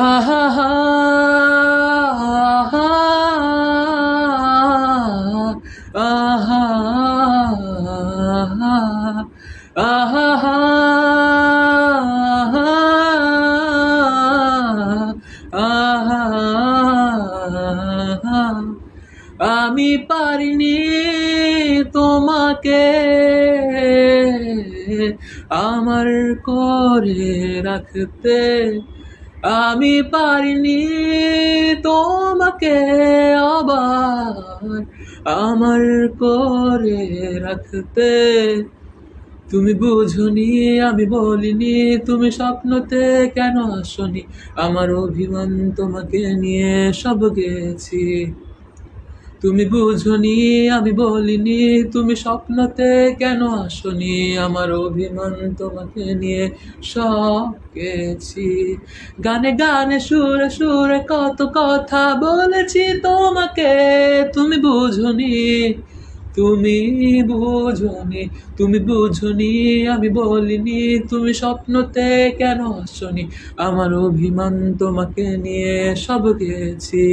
আহা হা আহা আহা আহা আহা আমি পারিনি তোমাকে আমার করে রাখতে, আমি পারিনি তোমাকে আবার আমার করে রাখতে। তুমি বুঝনি আমি বলিনি, তুমি স্বপ্নতে কেন আসনি, আমার অভিমান তোমাকে নিয়ে সব গেছি। তুমি বুঝনি আমি বলিনি, তুমি স্বপ্নতে কেন আসনি, আমার অভিমান তোমাকে নিয়ে সব গেছি। গানে গানে সুরে সুরে কত কথা বলেছি তোমাকে, তুমি বুঝনি, তুমি বুঝনি, তুমি বুঝনি আমি বলিনি, তুমি স্বপ্নতে কেন আসনি, আমার অভিমান তোমাকে নিয়ে সব গেছি।